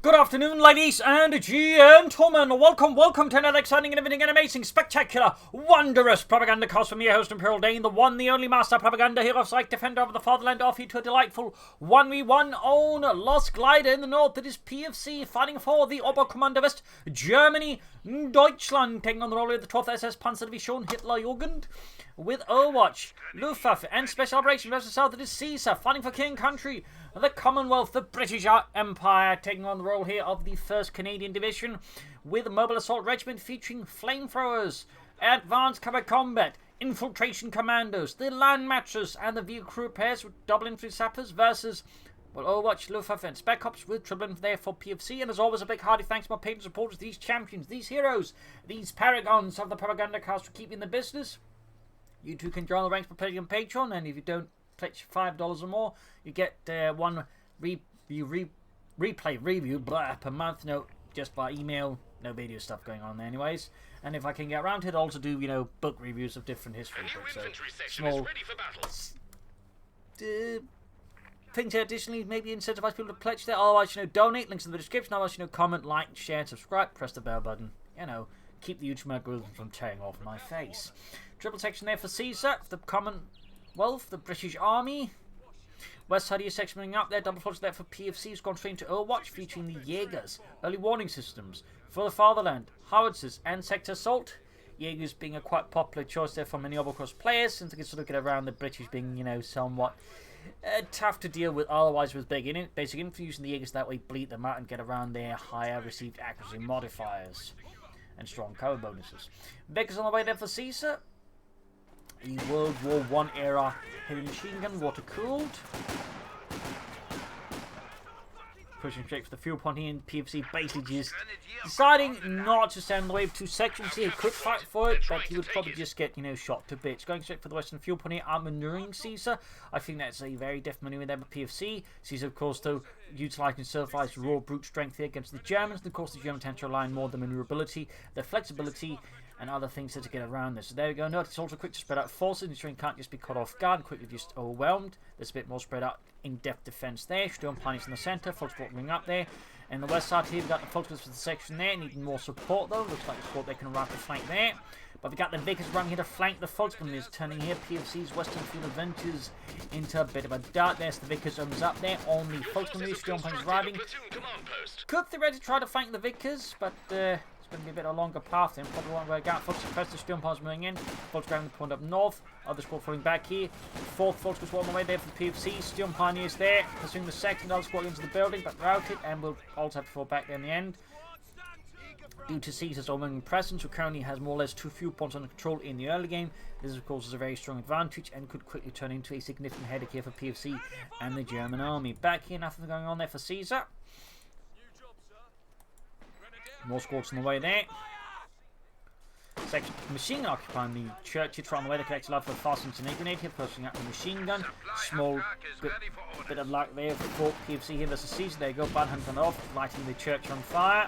Good afternoon, ladies and gentlemen. Welcome to another exciting and everything amazing, spectacular, wondrous Propagandacast from your host, Imperial Dane, the one, the only master propaganda hero, psych defender of the fatherland, off you to a delightful 1v1 own Lost Glider in the north. It is PFC fighting for the Oberkommando West, Germany, Deutschland, taking on the role of the 12th SS Panzerdivision Hitlerjugend with Overwatch, Luftwaffe, and Special Operations versus South. It is Caesar fighting for King Country, the Commonwealth, the British Empire, taking on the role here of the 1st Canadian Division with a Mobile Assault Regiment featuring flamethrowers, advanced cover combat, infiltration commandos, the land matches, and the vehicle crew pairs with double infantry sappers versus, well, Overwatch, Luftwaffe, and Spec Ops with triple infantry there for PFC. And as always, a big hearty thanks to my patron supporters, these champions, these heroes, these paragons of the Propagandacast for keeping the business. You too can join the ranks by paying on Patreon, and if you don't pledge $5 or more, you get one replay review per month. No, just by email. No video stuff going on there anyways. And if I can get around to it, I'll also do, book reviews of different history books. So small things that additionally maybe incentivize people to pledge there. Otherwise, donate. Links in the description. Otherwise, comment, like, share, and subscribe. Press the bell button. Keep the YouTube algorithm from tearing off my face. Triple section there for Caesar, the Commonwealth, the British Army. West side of your section moving up there. Double flush there for PFC. Has gone straight into Overwatch, featuring the Jaegers, early warning systems for the fatherland, howitzers, and sector assault. Jaegers being a quite popular choice there for many Overcross players, since they can sort of get around the British being, somewhat tough to deal with otherwise with basic infantry. Using the Jaegers that way, bleed them out and get around their higher received accuracy modifiers and strong cover bonuses. Vickers on the way there for Caesar. The World War I era heavy machine gun, water cooled. Pushing straight for the fuel point here, and PFC basically just deciding not to stand in the way of two sections here. He could fight for it, but he would probably just get, shot to bits. Going straight for the western fuel point here, outmaneuvering Caesar. I think that's a very deft maneuver there by PFC. Caesar, of course, though, utilising Surfline's raw brute strength here against the Germans. And of course, the Germans tend to rely on more the manoeuvrability, their flexibility, and other things to get around this. So there we go. Note it's also quick to spread out forces, ensuring can't just be caught off guard, quickly just overwhelmed. There's a bit more spread out in-depth defense there. Storm Pioneers in the center, Volkswagen moving up there. And the west side here, we've got the Volkswagen for the section there, needing more support though. Looks like the support they can wrap the flank there. But we got the Vickers running here to flank the Volkswagen, is turning here PFC's Western Field Adventures into a bit of a dart. There's the Vickers opens up there on the Volkswagen. Storm Pioneers arriving. Could theoretically try to flank the Vickers, but going to be a bit of a longer path then. Probably won't work out. Fox suppressed the Storm Pioneers moving in. Fox grabbing the point up north. Other squad falling back here. Fourth Fox was on the way there for PFC. Storm Pioneers there. Pursuing the second. Other squad into the building, but routed, and will also have to fall back there in the end. Due to Caesar's overwhelming presence, who currently has more or less 2 fuel points under control in the early game, this of course is a very strong advantage and could quickly turn into a significant headache here for PFC and the German army. Back here, nothing going on there for Caesar. More squads on the way there. Section machine gun occupying the church here, trying the way to collect a lot for fast incendiary grenade here, pushing out the machine gun. Small bit of luck there for PFC here versus Caesar. There you go, bad hunt off, lighting the church on fire.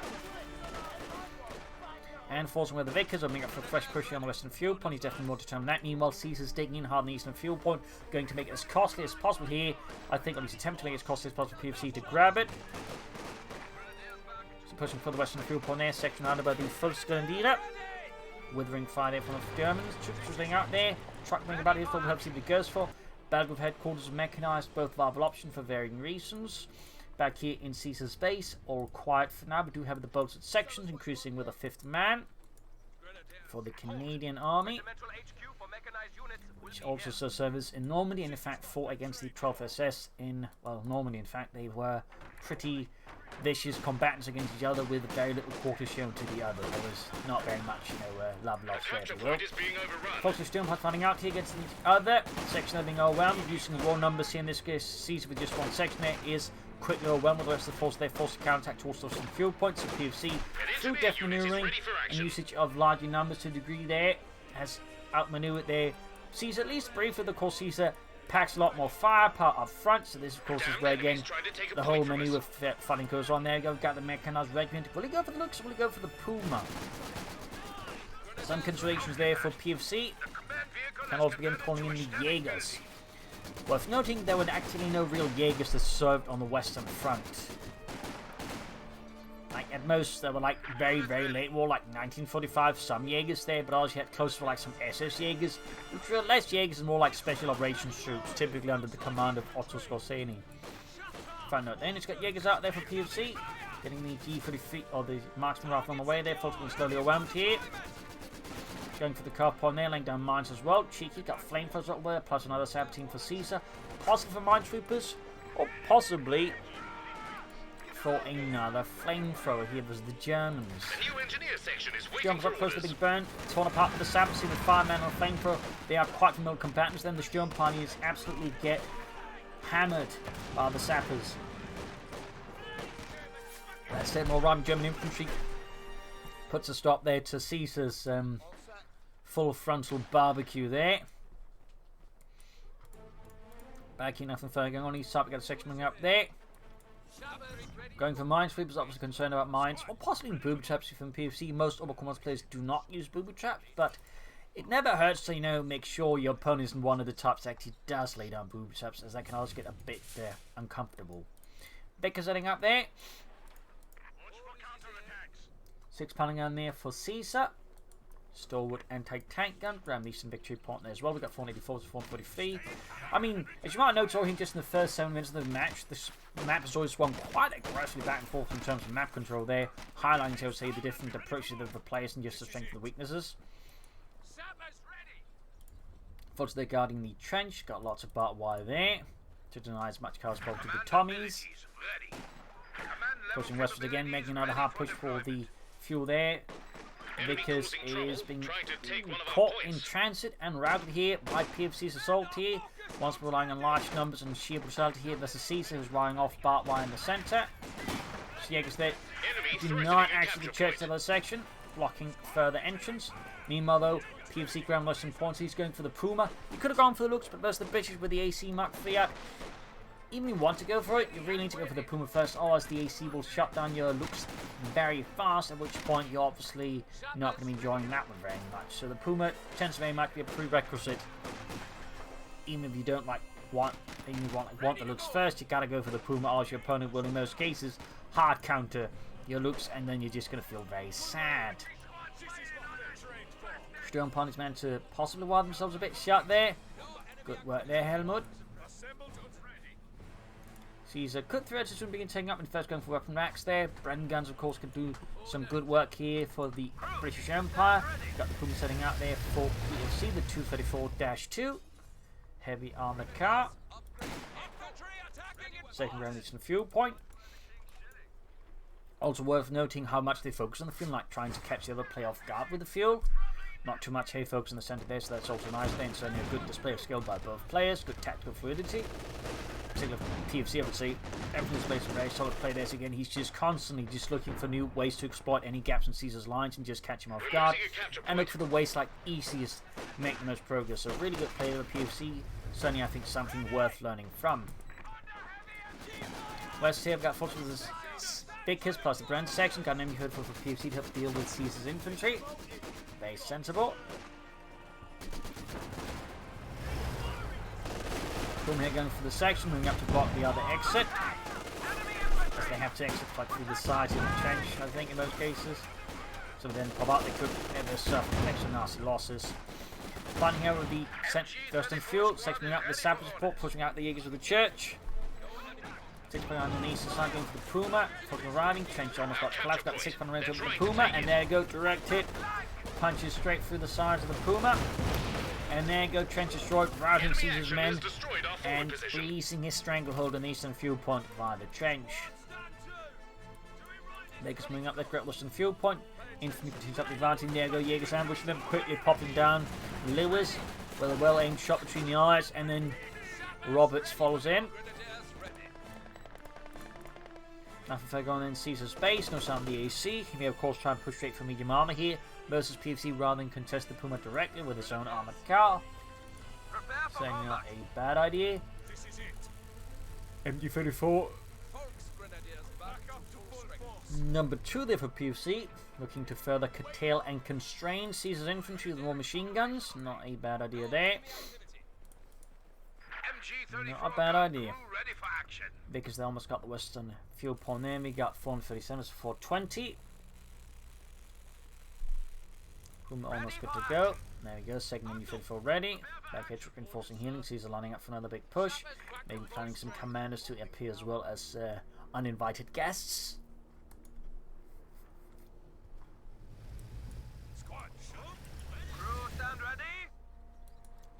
And forcing with the Vickers, opening up for a fresh push here on the western fuel point. He's definitely more determined than that. Meanwhile, Caesar's digging in hard on the eastern fuel point, going to make it as costly as possible here. I think at least attempt to make it as costly as possible for PFC to grab it. Pushing for the western fuel point there, section under by the Volkswagen. Withering fire there from the Germans. Troops drizzling out there. Truck moving about here, probably helps see the goes for. Battlefield headquarters mechanized, both viable options for varying reasons. Back here in Caesar's base, all quiet for now. We do have the bolted sections, increasing with a 5th man for the Canadian Army, which also serves service in Normandy, and in fact fought against the 12th SS in, Normandy. In fact, they were pretty vicious combatants against each other with very little quarter shown to the other. There was not very much, love lost there, if you will. Folks still fighting out here against each other. Section are being overwhelmed, reducing the raw numbers here in this case. Caesar with just one section there is quickly overwhelmed with the rest of the force. They forced to counterattack towards some fuel points. So PFC, through deft maneuvering and usage of larger numbers to a degree there, has outmaneuvered their Caesar, at least briefly. Of course, Caesar packs a lot more firepower up front, so this of course is where again the whole maneuver fighting goes on. There you go, got the mechanized regiment. Will he go for the looks or will he go for the Puma? Some considerations there for PFC. Can also begin calling in the Jaegers. Worth noting there were actually no real Jaegers that served on the western front. at most they were like very, very late war, like 1945, some Jaegers there, but also you had close to like some SS Jaegers, which were less Jaegers and more like special operations troops, typically under the command of Otto Skorzeny. Find out then, it's got Jaegers out there for PFC, getting the G33, or the marksman rifle on the way there, folks getting slowly overwhelmed here. Going for the car point there, laying down mines as well. Cheeky, got flamethrowers up there, plus another saboteur for Caesar. Possibly for minesweepers, or possibly for another flamethrower. Here was the Germans. Germans up close to the big burn, torn apart with the saboteur with fireman and a flamethrower. They are quite familiar combatants. Then the Sturm parties absolutely get hammered by the sappers. That's it, more Roman German infantry puts a stop there to Caesar's full frontal barbecue there. Back here, nothing further going on. East side, we got a section up there. Going for minesweepers, obviously concerned about mines, or possibly booby traps from PFC. Most overcommand players do not use booby traps, but it never hurts to, you know, make sure your opponent isn't one of the types that actually does lay down booby traps, as that can also get a bit uncomfortable. Baker's heading up there. 6-pounding gun there for Caesar. Stalwart anti-tank gun. Domination victory point there as well. We got 484 to 443. I mean, as you might notice, I think just in the first 7 minutes of the match, this map has always swung quite aggressively back and forth in terms of map control there, highlighting, I would say, the different approaches of the players and just the strength and the weaknesses. Fortunately, they're guarding the trench. Got lots of barbed wire there to deny as much cover as possible to the Tommies. Pushing westward again, making another hard push for the fuel there. Vickers is being caught in transit and routed here by PFC's assault here. Once relying on large numbers and sheer brutality here, there's a Caesar who's riding off barbed wire in the centre. Jaegers there do not actually the church level section, blocking further entrance. Meanwhile though, PFC ground less important, he's going for the Puma. He could have gone for the looks, but there's the bitches with the AC Mark 3 out. Even if you want to go for it, you really need to go for the Puma first, otherwise the AC will shut down your looks very fast, at which point you're obviously not going to be enjoying that one very much. So the Puma tends to very much be a prerequisite. Even if you don't want the looks first, you gotta go for the Puma, or your opponent will in most cases hard counter your looks, and then you're just going to feel very sad. Sturm opponents managed to possibly wild themselves a bit shut there. Good work there, Helmut. Caesar could threats soon being taken up and first going for weapon racks there. Brennan guns, of course, could do some good work here for the British Empire. Got the Puma setting out there for PFC, the 234-2. Heavy armored car. Second round is in fuel point. Also worth noting how much they focus on the fuel, like trying to catch the other player off guard with the fuel. Not too much hay focus in the centre there, so that's also nice there, and certainly a good display of skill by both players. Good tactical fluidity. Particularly for PFC, I would say everything's based on very solid play there. So again, he's just constantly just looking for new ways to exploit any gaps in Caesar's lines and just catch him off guard, and look for the ways like easiest to make the most progress. So really good play of the PFC. Certainly, I think something worth learning from. West here, I've got fortunately this Vickers plus the Brand section. Got an enemy hood for PFC to help deal with Caesar's infantry. Very sensible. Boom here going for the section, moving up to block the other exit. As they have to exit like through the sides of the trench, I think, in most cases. So then pop out, they could ever suffer extra nasty losses. Finding out with the first in fuel, sectioning up the sapper support, pushing out the Jaegers of the church. 6 pound on the eastern side going for the Puma. Fucking riding, trench almost got to collapse, got the 6 pound range over the Puma, and there you go, direct hit. Punches straight through the sides of the Puma. And there you go, trench destroyed, routing Caesar's men, and releasing his stranglehold on the eastern fuel point via the trench. Lakers moving up the correct western fuel point. Infantry continues up the advancing. There you go, Jaegers ambushing them, quickly popping down Lewis with a well aimed shot between the eyes, and then Roberts follows in. Nothing further going in Caesar's base, no sound of the AC. He may of course try and push straight for medium armor here versus PFC rather than contest the Puma directly with his own armored car. Saying not a bad idea. MG34. Number 2 there for PFC, looking to further curtail and constrain Caesar's infantry with more machine guns. Not a bad idea there. Not a bad idea. Because they almost got the western fuel point there. We got 437, so 420. Almost good to go. There we go. Second MU-54 ready. Back here, reinforcing healing. Caesar lining up for another big push. Maybe planning some commanders to appear as well as uninvited guests.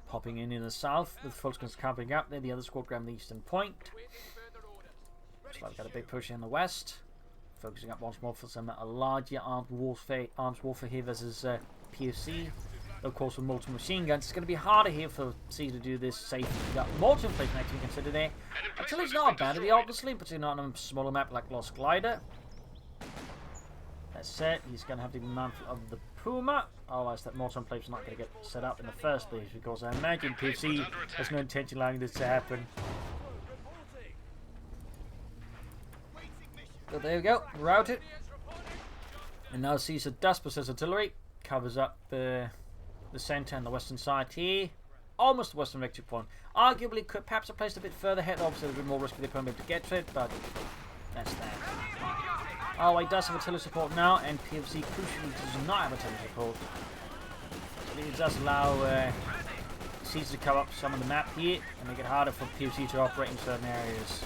Popping in the south with Fulton's camping up there. The other squad grabbing the eastern point. Looks like we've got a big push in the west. Focusing up once more for some larger arms warfare here versus PFC. Of course, with multiple machine guns, it's going to be harder here for Caesar to do this safely. We've got multiple placement to be considered there. Actually, it's not bad, obviously, but not on a smaller map like Lost Glider. That's set. He's going to have to be mindful of the Puma. Otherwise, that Morton place is not going to get set up in the first place, because I imagine PFC has no intention allowing this to happen. So there we go, routed. And now Caesar does possess artillery. Covers up the centre and the western side here. Almost the western victory point. Arguably could perhaps have placed a bit further ahead. Obviously, there's a bit more risk for the opponent to get to it, but that's that. Oh, he does have artillery support now, and PFC crucially does not have artillery support. So it does allow Caesar to cover up some of the map here and make it harder for PFC to operate in certain areas.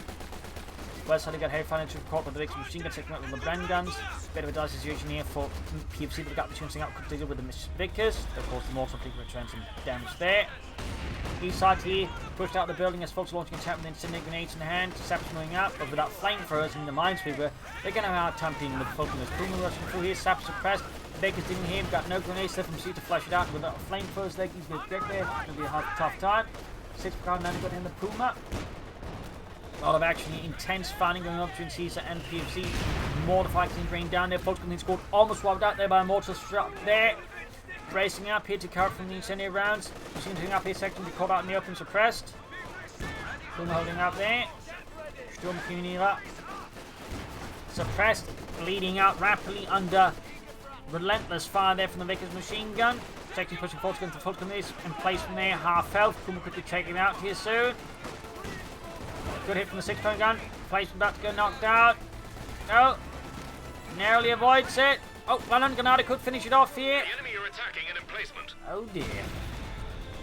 West side, they got heavy financial support with the big machine gun taking out with the brand guns. Bit of a dicey situation here for PFC, but they got the tuning up to deal with the Miss Vickers. Of course, the mortar fleet returns some damage there. East side here, pushed out the building as folks launching attack with incendiary grenades in hand. Saps moving up, but without flamethrowers in the minesweeper, they're going to have a hard time dealing with the folk in this Puma rushing through here. Saps suppressed. Baker's dealing here, got no grenades left from C to flush it out without flamethrowers. He's going to get there. It's going to be a tough time. 6 card now got in the Puma. A lot of action, intense fighting going on between Caesar and PFC. Mortar fighting drained down there. Folks getting scored almost wiped out there by a mortar shot there. Racing up here to cover from the incendiary rounds. Machine turning up here, second to be caught out in the open, suppressed. Sturm holding up there. Sturm coming up. Suppressed, bleeding out rapidly under relentless fire there from the Vickers machine gun. Second pushing forward to Fulton is in place from there, half health. Kuma quickly taking out here soon. Good hit from the 6-point gun. Place about to go knocked out. No. Narrowly avoids it. Oh, London Granada could finish it off here. The enemy are attacking an emplacement. Oh dear.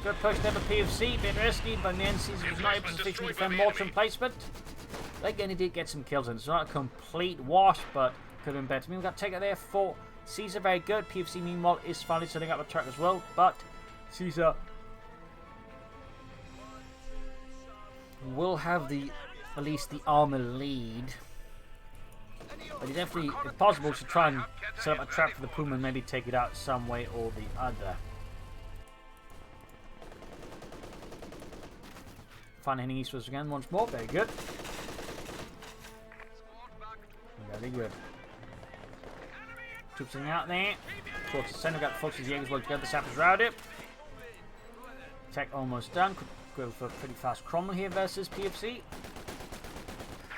Good push there for PFC. Bit risky, but then Caesar was not able to defend mortar emplacement. They again, he did get some kills in. It's not a complete wash, but could have been better. I mean, we've got to take it there for Caesar. Very good. PFC, meanwhile, is finally setting up a track as well, but Caesar will have at least the armor lead, but it's definitely possible to try and set up a trap for the Puma and maybe take it out some way or the other. Fine hitting eastwards again once more, very good. Very good. Troops sitting out there. Towards the center, got the Foxes Jaegers well together, Sappers routed. Attack almost done. Could go for a pretty fast Cromwell here versus PFC.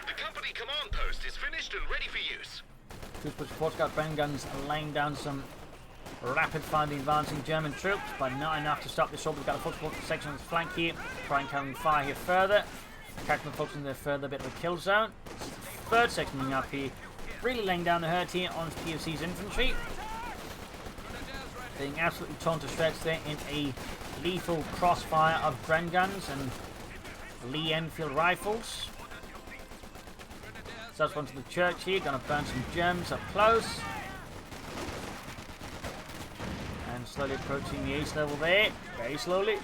The company command post is finished and ready for use. Troops push forward, got Bren guns laying down some rapid fire advancing German troops, but not enough to stop this assault. We've got a full support section on the flank here. Try and carry fire here further. Catching the folks in there further, bit of a kill zone. Third section moving up here. Really laying down the hurt here on PFC's infantry. Being absolutely torn to shreds there in a lethal crossfire of Bren guns and Lee Enfield rifles. So that's one to the church here. Gonna burn some gems up close. And slowly approaching the ace level there. Very slowly.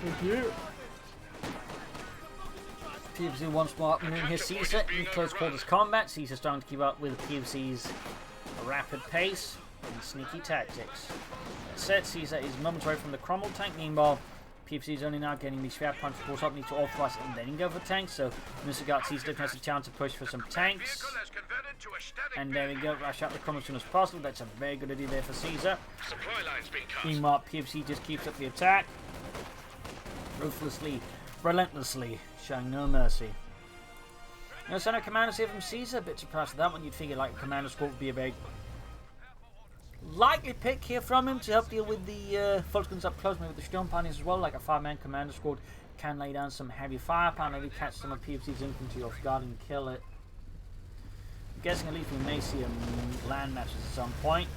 Thank you. PFC once more moving here. Caesar in close quarters combat. Caesar starting to keep up with PFC's rapid pace and sneaky tactics. That said, Caesar is momentarily from the Cromwell tank. Meanwhile, PFC is only now getting the Schwer punch force up. Need to authorize and then go for tanks. So Mr. Got Caesar has a chance to push for some tanks. And there we go. Rush out the Cromwell as soon as possible. That's a very good idea there for Caesar. Supply lines being cut. Meanwhile, PFC just keeps up the attack. Ruthlessly, relentlessly, showing no mercy. No sign of commanders here from Caesar. A bit surprised at that one. You'd figure like a commander squad would be a very likely pick here from him to help deal with the Volksguns up close, maybe with the Sturmpaniers as well, like a 5-man commander squad can lay down some heavy firepower, maybe catch some of PFC's infantry off guard and kill it. I'm guessing at least we may see a land matches at some point.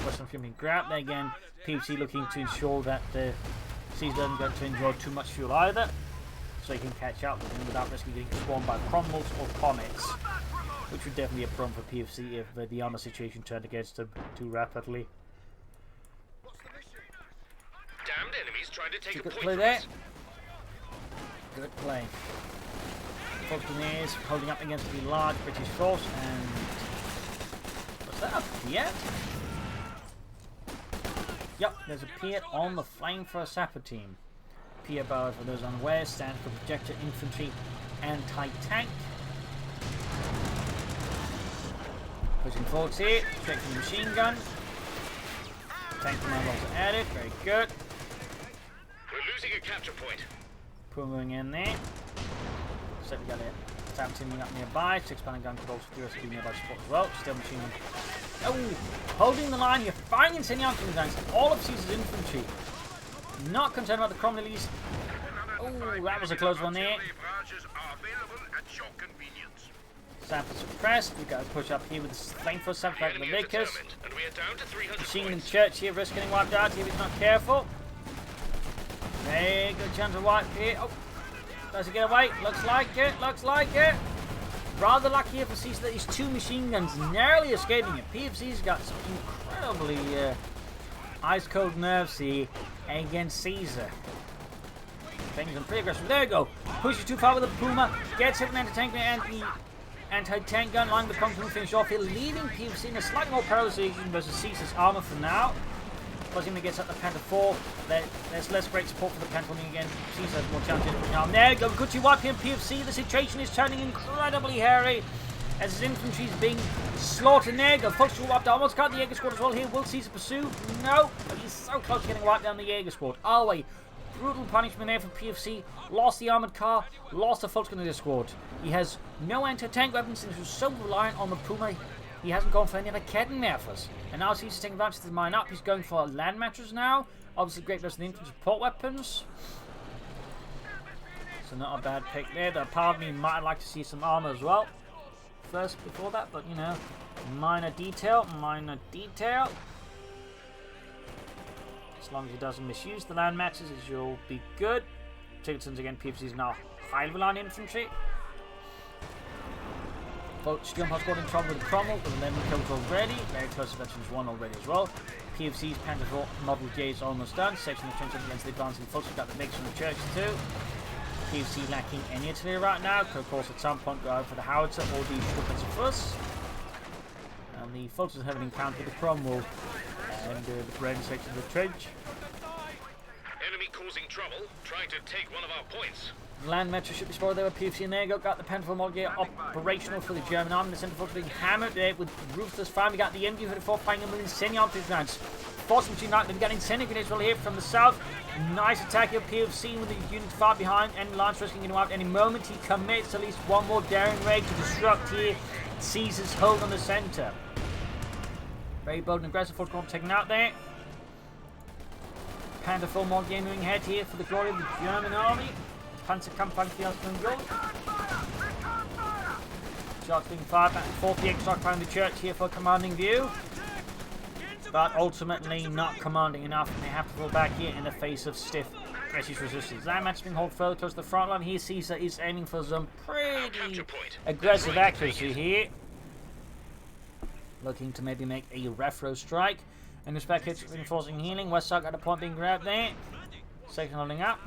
Western Fury grab there again. PFC looking to ensure that Caesar doesn't get to enjoy too much fuel either, so he can catch up with him without risking getting swarmed by cromwells or comets, which would definitely be a problem for PFC if the armor situation turned against him too rapidly. Damned enemies trying to take a Good point play from there. us. Good play. Buccaneers holding up against the large British force, and was that a Piet? Yep, there's a Piet on the flamethrower sapper team. Piet barrels, for those unaware, stands for projector infantry anti-tank. Pushing forwards here, straight from the machine gun. Tank command also added, very good. We're losing a capture point. Moving in there. So we got a tap teaming up nearby. 6-pounder gun could also do us be nearby support as well. Still machine gun. Oh, holding the line. You're finding incendiary guns. All of Caesar's infantry. Not concerned about the Cromwellies. Oh, that was a close one there. Sample suppressed. We've got to push up here with the flamethrower sample back to the Vickers. Machine in church here, risk getting wiped out here if he's not careful. Very good chance of wipe here. Oh, does he get away? Looks like it, looks like it. Rather lucky here for Caesar that these two machine guns narrowly escaping it. PFC's got some incredibly ice cold nerves here against Caesar. Things are pretty aggressive. There you go. Pushes too far with the Puma. Gets hit with an anti-tank and the anti-tank gun line with the Puma finish off here, leaving PFC in a slightly more perilous position versus Caesar's armor for now. Plus him gets up the Panther 4. There's less great support for the Panther again. Caesar has more challenges now. There you go. Good wipe here in PFC. The situation is turning incredibly hairy as his infantry is being slaughtered. There you go. Folks will wiped out. Almost got the Jaeger squad as well here. Will Caesar pursue? No. But he's so close to getting wiped down the Jaeger squad. Oh wait. Brutal punishment there for PFC. Lost the armoured car. Lost the Volksgrenadier squad. He has no anti-tank weapons since he was so reliant on the Puma. He hasn't gone for any other Kettenwerfers. And now Caesar's taking advantage of the mine up. He's going for land matches now. Obviously great less than infantry support weapons. So not a bad pick there. Though part of me might like to see some armour as well. First before that, but you know, minor detail, minor detail. As long as he doesn't misuse the land matches, it will be good. Tiggerton's again, PFC is now highly reliant on infantry. Jump has got in trouble with the Cromwell, with 11 kills already. Very close to veterans 1 already as well. PFC's Panther 4 Model J is almost done. Section of trench against the advancing forces. We've got the mix from the church too. PFC lacking any artillery right now. Could of course at some point go out for the howitzer or the Sturmpanzer. And the forces have encountered the Cromwell and the Bren section of the trench. Enemy causing trouble, trying to take one of our points. Land metro should be spotted there with PFC and there you got the Panther Model J operational for the German army. The centre force being hammered there with ruthless fire. We got the MG-34 firing them with incendiary rounds. Force machine knight, we've got incendiary grenades well here from the south. Nice attack here, PFC with the units far behind and Lance risking getting wiped any moment. He commits at least one more daring raid to disrupt here Caesar's hold on the centre. Very bold and aggressive force taken out there. Panther 4 Model J moving ahead here for the glory of the German army. Panzerkampfwagen Fiasco Gold. Shots being fired back and forth. The X occupying the church here for a commanding view. But ultimately not commanding enough, and they have to fall back here in the face of stiff British resistance. That match being held further close to the front line. Here Caesar is aiming for some pretty aggressive accuracy here. Looking to maybe make a refro strike. And this back hits reinforcing healing. West side got a point being grabbed there. Second holding up.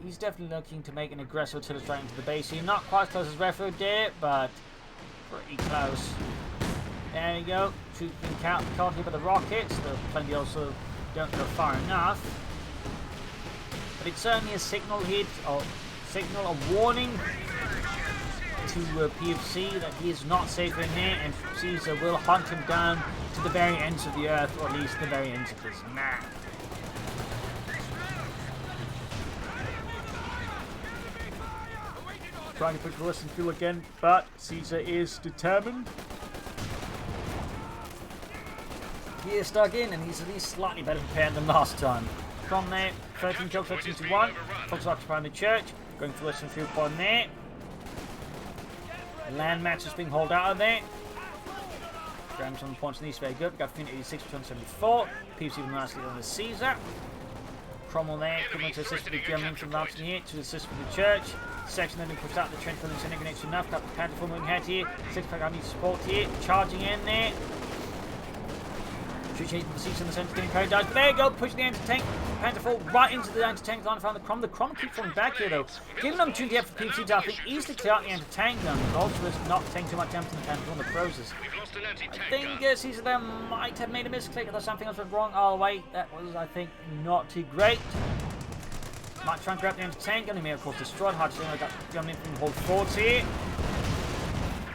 He's definitely looking to make an aggressive artillery strike into the base here. Not quite as close as Refro did, but pretty close. There you go. Troops being caught here by the rockets. The plenty also don't go far enough. But it's certainly a signal hit, or signal, a warning to PFC that he is not safe in there, and Caesar will hunt him down to the very ends of the earth, or at least the very ends of this map. Trying to push the Western fuel again, but Caesar is determined. He is stuck in, and he's at least slightly better prepared than last time. From there, 13 kills, 13 to 1. Fox occupying the church. Going for Western Field Point there. Land match is being hauled out of there. Grams on the points in the east, very good. We've got 86 to 74. PFC with nicely on the Caesar. Cromwell there, coming to assist with the German from advancing here to assist with the church. Section then been pushed out the trench building, sending grenades to enough. Got the Panther moving ahead here. 6-pack I need support here. Charging in there. Chasing the seats in the centre, getting carried down. There you go, pushing the anti-tank. Panther fall right into the anti-tank line. Found the Crom. The Crom keeps falling back here though. Giving them opportunity for PFC to, I think, easily clear out the anti-tank gun. But also is not taking too much damage to the Panther on the process. I think Caesar there might have made a misclick or something else went wrong. Oh wait, that was, I think, not too great. Might try and grab the anti-tank gun. He may of course destroyed. Hard to say I got gun in from hold forwards here.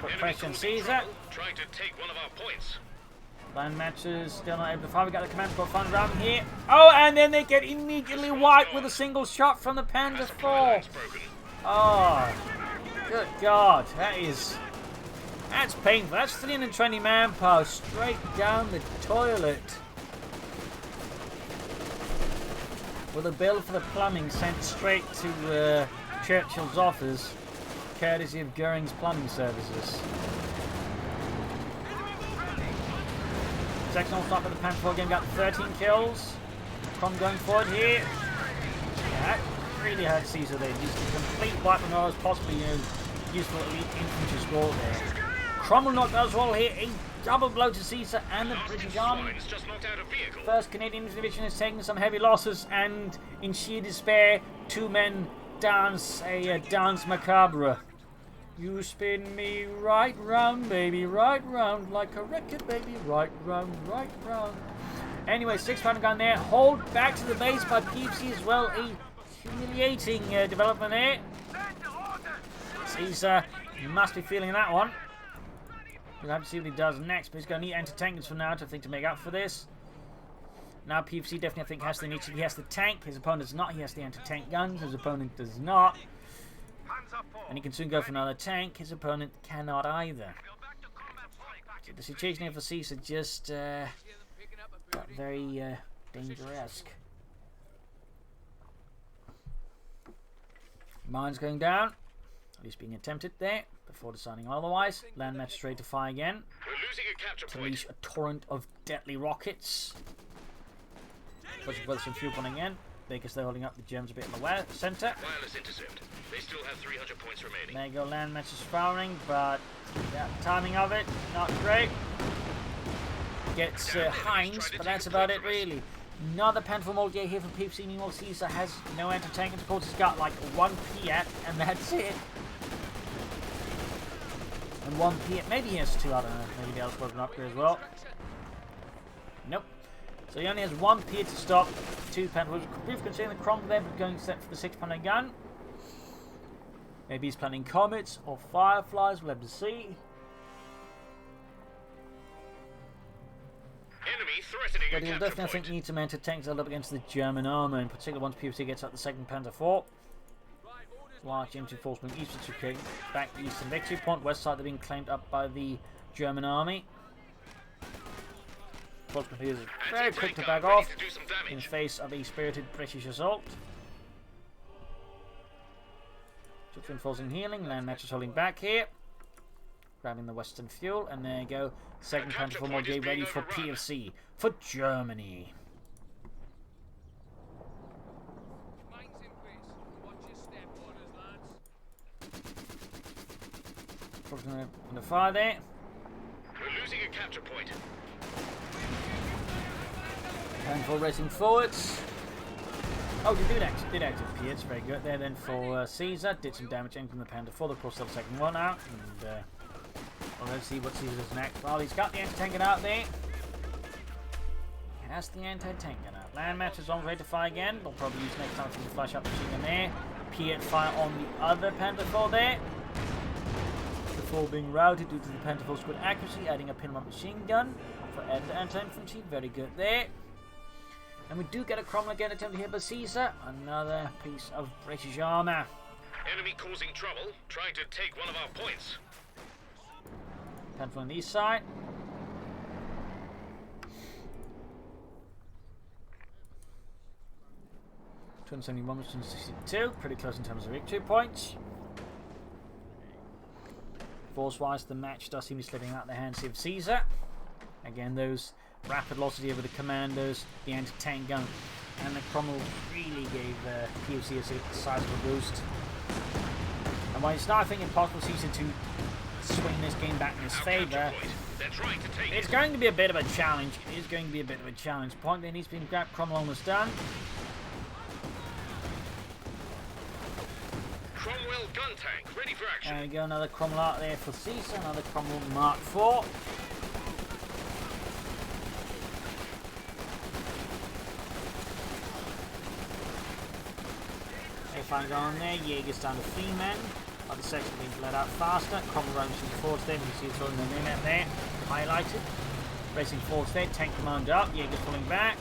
Put pressure on Caesar. Trying to take one of our points. Land matches still not able to fire. We got the command for fun around here. Oh, and then they get immediately wiped with a single shot from the Panda 4. Oh, good God. That's painful. That's 320 manpower straight down the toilet. With a bill for the plumbing sent straight to Churchill's office, courtesy of Goering's Plumbing Services. Second all start with the Panther 4 again, got 13 kills. Crom going forward here. Yeah, that really hurt Caesar there. Just a complete wipe and all as possibly, useful elite infantry score there. Crom will knock those all here. A double blow to Caesar and the British Army. First Canadian Division is taking some heavy losses, and in sheer despair, 2 men dance a dance macabre. You spin me right round, baby, right round, like a record, baby, right round, right round. Anyway, 6-pounder gun there, hold back to the base by PFC as well. A humiliating development there. Caesar must be feeling that one. We'll have to see what he does next, but he's going to need anti-tankers for now to make up for this. Now PFC definitely, I think, has the initiative. He has the tank, his opponent does not. He has the anti-tank guns, his opponent does not. And he can soon go for another tank. His opponent cannot either. The situation here for Caesar just got very dangerous. Mines going down. At least being attempted there before deciding otherwise. Land match straight to fire again. We're losing a capture To point. unleash a torrent of deadly rockets. Pushing for some fuel on again. Because they're holding up the Germans a bit in the centre. Wireless intercept. They still have 300 points remaining. There you go, land match is firing, but yeah, timing of it, not great. Gets Heinz, but that's about it really. Another Panther Moldier here from PFC. Meanwhile, Caesar has no anti-tank, and of course he's got like 1 Piat, and that's it. And 1 Piat, maybe he has 2, I don't know. Maybe the other's broken up here as well. Nope. So he only has 1 Piat to stop 2 Panthers. Brief considering the Crom there, but going set for the 6-pounder gun. Maybe he's planning comets or fireflies, we'll have to see. Enemy threatening But a he'll capture definitely, I think, need some anti-tanks up against the German armour, in particular once PFC gets up the 2nd Panther 4. Large M2 force moving east to secure back eastern victory point. West side, they're being claimed up by the German army. He is very quick to back off in the face of a spirited British assault. Just reinforcing healing. Land match is holding back here. Grabbing the western fuel, and there you go. 2nd Panther 4 more get ready for PFC for Germany. On the fire there. We're losing a capture point. Panther racing forwards. Oh, they did active Piats, very good there then for Caesar. Did some damage in from the Panther 4, of course they'll take 1 out. And well, let's see what Caesar does next. Well, he's got the anti-tank gun out there. He has the anti-tank gun out. Land match is on, ready to fire again. They'll probably use next time for the flash up machine gun there. Piat fire on the other Panther 4 there. The 4 being routed due to the Panther 4's good accuracy, adding a pin-up machine gun for anti-infantry. Very good there. And we do get a Cromwell again attempted here by Caesar. Another piece of British armour. Enemy causing trouble, trying to take one of our points. Panther on the east side. 271 to 262, pretty close in terms of victory points. Force-wise, the match does seem to be slipping out of the hands of Caesar. Again, those rapid losses here with the commandos, the anti-tank gun, and the Cromwell really gave PFC a sizable boost. And while it's not, I think, impossible for Caesar to swing this game back in his favour, it's going to be a bit of a challenge. It is going to be a bit of a challenge. Point there needs to be grabbed. Cromwell almost done. Cromwell gun tank ready for action. There we go, another Cromwell out there for Caesar, another Cromwell Mark IV. If I go on there, Jaeger's down to 3 men. Other section being bled out faster. Cromwell running some forwards there. You can see it's all in the minute there, highlighted. Racing forwards there, tank commander up. Jaeger's pulling back.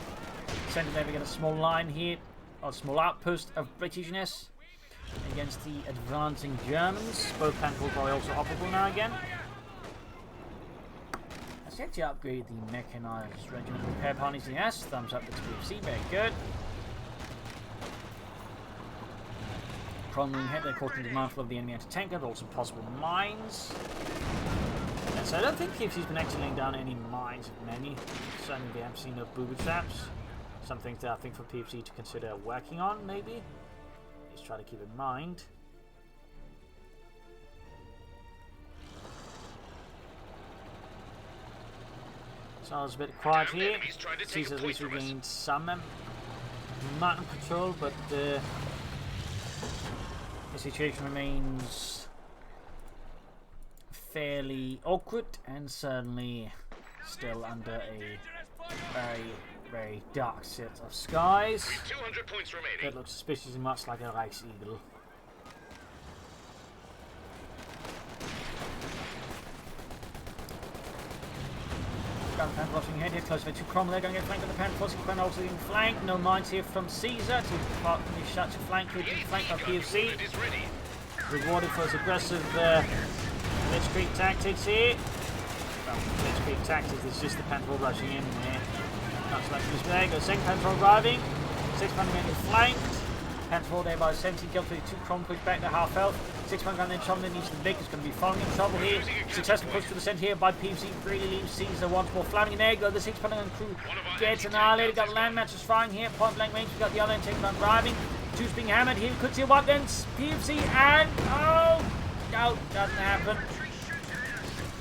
Centre there, we get a small line here, or a small outpost of Britishness against the advancing Germans. Both panels are also operable now again. Let's actually upgrade the mechanized regiment repair parties. Yes, thumbs up to PFC, very good. Cromwell hit, they're caught in the mantle of the enemy anti-tank, but also possible mines. And so I don't think PFC's been actually laying down any mines of many. Certainly they haven't seen no booby traps. Something that I think for PFC to consider working on, maybe. Just try to keep in mind. So it's a bit quiet here. Caesar at least regained some mountain patrol, but the situation remains fairly awkward and certainly still under a very, very dark set of skies. 200 points remaining. That looks suspiciously much like a Reichseagle. Panther watching ahead here, close to Cromwell. They're going to get flanked by the Panther force. Cromwell also getting flanked. No mines here from Caesar to park from the shut to flank here, flanked by PFC. Rewarded for his aggressive blitzkrieg tactics here. Well, blitzkrieg tactics, it's just the Panther rushing in there. Not so much this way. Go second Panther driving. 6 Panther getting flanked. Panther there by 17 kills, 2 Cromwell pushed back to half health. 6 Panther then Chom then needs to Vic is going to be falling in trouble here. Successful push to the centre here by PFC. Really leaves Caesar once more. Flaming there go. The 6 Panther crew gets annihilated. Got land matches firing here. Point blank range. We've got the other end taking on driving. 2's being hammered here. Could see what then? PFC and oh no, doesn't happen.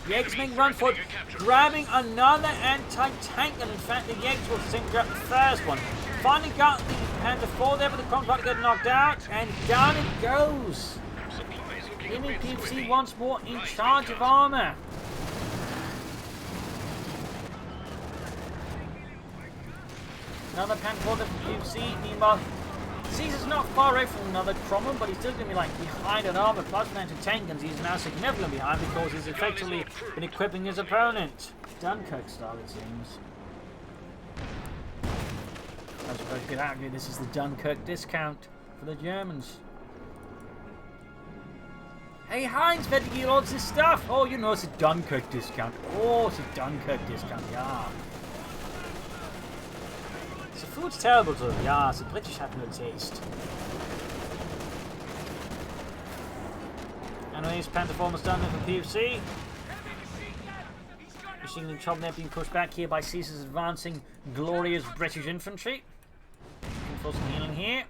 Jaegers making run for it, grabbing another anti-tank, and in fact the Jaegers will think grab the first one. Finally got the Panther 4 there, but the Cromwell about to get knocked out, and down it goes. Giving PFC once more in charge of armour. Another Panther 4 there from PFC. Meanwhile, Caesar's not far away from another Cromwell, but he's still going to be like behind an armour plus an anti-tank, and he's now significantly behind because he's effectively been equipping his opponent. Dunkirk style, it seems. I suppose you could argue this is the Dunkirk discount for the Germans. Hey Heinz, better get all this stuff. Oh, you know it's a Dunkirk discount. Oh, it's a Dunkirk discount, yeah. The food's terrible too. Yeah, the British have no taste. Anyways, Panther 4 almost done there for PFC. Machine gun chop there being pushed back here by Caesar's advancing glorious British infantry. For some healing here.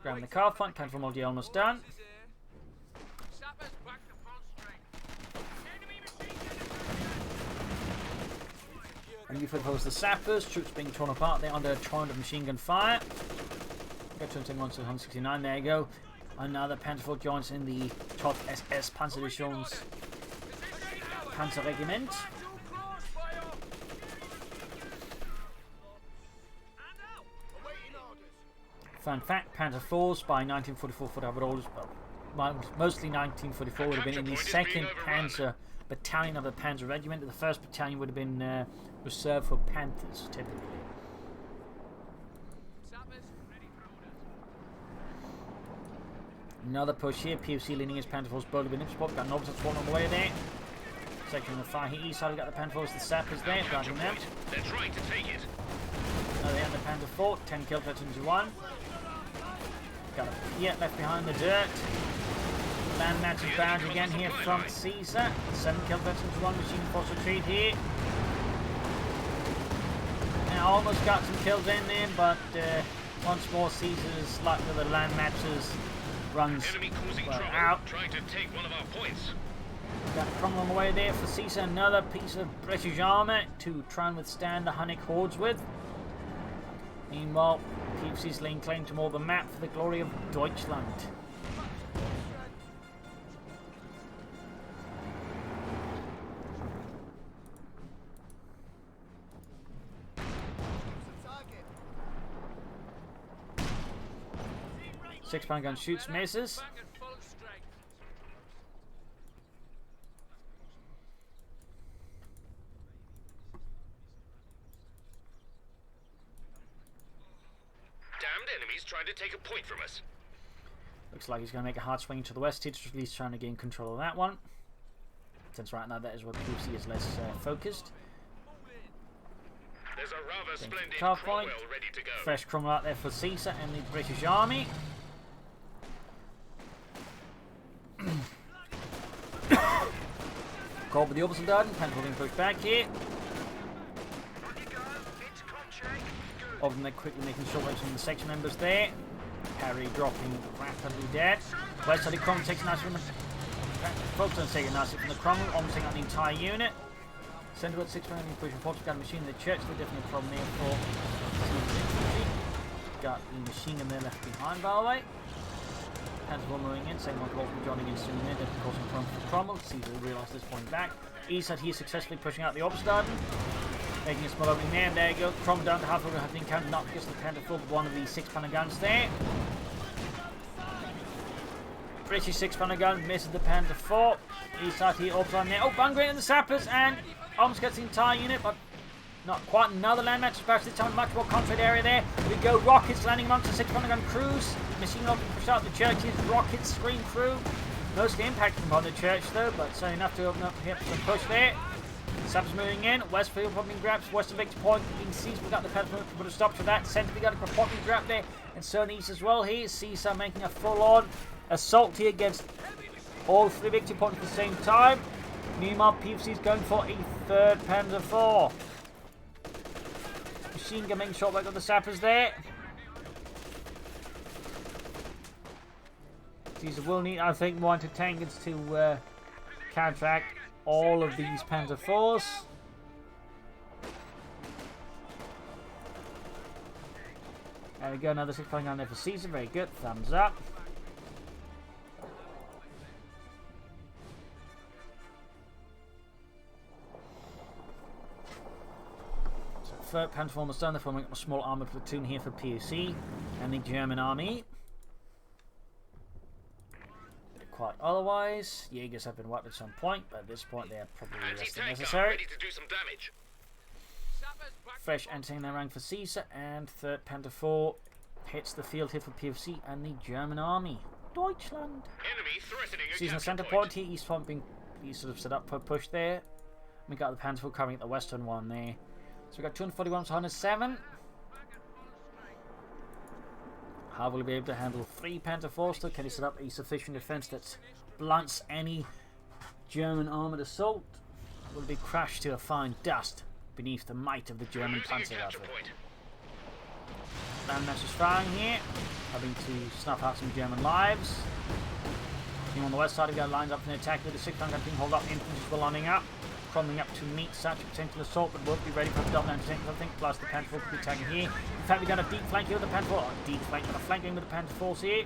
Grabbing the calf point. Panther 4 almost done. And you propose the sappers, troops being torn apart there under a torrent of machine gun fire. Go to 169, there you go. Another Panther 4 joins in the top SS Panzerdivisions Panzer Regiment. Fun fact, Panther 4s by 1944 for the overalls, well, mostly 1944 would have been in the 2nd Panzer Battalion of the Panzer Regiment. The 1st Battalion would have been reserved for Panthers, typically. Another push here. PFC leading his Panther Force boldly with Nipspot. Got an orbital swarm on the way there. Section the far east side, we got the Panther Force, the sappers there, guarding them. They're trying to take it. Another hit on the Panther 4, 10 kills, 1. Got a Fiat left behind the dirt. Land match is bound again here from Caesar. 7 kill veterans, 1 machine force retreat here. Now almost got some kills in there, but once more Caesar's luck with the land matches runs out. Trying to take one of our points. Got Cromwell on the way there for Caesar. Another piece of British armour to try and withstand the Hunnic hordes with. Meanwhile, PFC's laying claim to more of the map for the glory of Deutschland. Six-pound gun shoots, misses. Damned enemies trying to take a point from us. Looks like he's going to make a hard swing to the west. He's at least trying to gain control of that one. Since right now that is where PFC is less focused. There's a rather splendid Cromwell Cromwell ready to go. Fresh Cromwell out there for Caesar and the British Army. Called with the Obersoldaten. Panther being pushed back here. Of them, they're quickly making short works on the section members there. Harry dropping rapidly dead. West side of Cromwell takes a nice from the folks don't take a nice from the Cromwell, almost taking out the entire unit. Centre about 6 man pushing forward to gun machine in the church. They're definitely a problem there for got the machine gun there left behind, by the way. Panther moving in, second one call from joining in soon there, definitely causing problems for Cromwell. Caesar will realise this point back. East side here successfully pushing out the Obersoldaten. Making a small opening there, and there you go. Cromwell down to half over, have been counted not just the Panther full, but one of the 6-pounder guns there. British 6-pounder gun misses the Panther 4. East side here, Obersoldaten there. Oh, bang great in the sappers, and almost gets the entire unit, but not quite. Another land match dispatch, this time much more concentrated area there. We go, rockets landing amongst the 6-pounder gun crews. Machine gun pushed out the churches, rockets scream through. Mostly impacting upon the church though, but so enough to open up here for some push there. Sappers moving in, Westfield popping grabs, western Victor Point being seized. We got the Panther to put a stop to that. Centre we got a popping grab there, and Southern East as well here. Caesar making a full-on assault here against all 3 Victor Points at the same time. Meanwhile, PFC is going for a 3rd Panzer IV. Machine gun making short work of the sappers there. Caesar will need, I think, more anti-tankers to counteract all of these Panzer IVs. There we go, another 6-pounder gun there for Caesar. Very good, thumbs up. Third Panther almost done. They're forming up a small armoured platoon here for PFC and the German army. Quite otherwise, Jaegers have been wiped at some point, but at this point they are probably less than necessary. Ready to do some damage. Fresh anti-tank their rank for Caesar, and 3rd Panther 4 hits the field here for PFC and the German army. Deutschland. Enemy threatening a Caesar center point here. East front being sort of set up for a push there. We got the Panther 4 covering at the western one there. So we got 241 to 107. How will he be able to handle 3 Panther 4s? Still, can he set up a sufficient defense that blunts any German armored assault? Will be crashed to a fine dust beneath the might of the German Panzerwaffe. Landmass is firing here, having to snuff out some German lives. Team on the west side of the lines up for an attack with the 6-pounder gun being hold up. Infantry will lining up. Crumbling up to meet such a potential assault, but won't be ready for the dominant tank, I think, plus the Panther 4 could be attacking here. In fact, we got a deep flank here with the Panther 4. Deep flank, got a flanking with the Panther 4s here.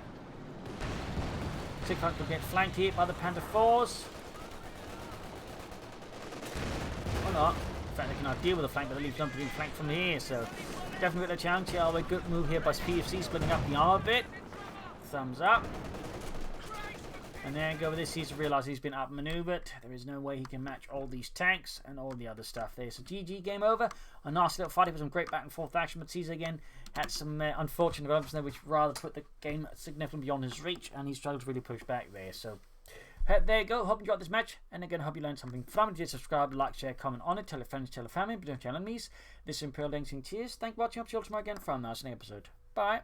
6-pounder could get flanked here by the Panther 4s. Or not. In fact, they cannot deal with the flank, but they leave them being flanked from here, so definitely got a challenge here. A good move here by PFC, splitting up the armor a bit. Thumbs up. And then go with this, he's realised he's been outmaneuvered. There is no way he can match all these tanks and all the other stuff there. So GG, game over. A nasty little fight. It was some great back and forth action, but Caesar again had some unfortunate developments there, which rather put the game significantly beyond his reach, and he struggled to really push back there. So there you go. Hope you enjoyed this match, and again, hope you learned something from it. Just subscribe, like, share, comment on it. Tell your friends, tell your family, but don't tell enemies. This is Imperial Dancing. Cheers. Thank you for watching. Up to you all tomorrow again from the next episode. Bye.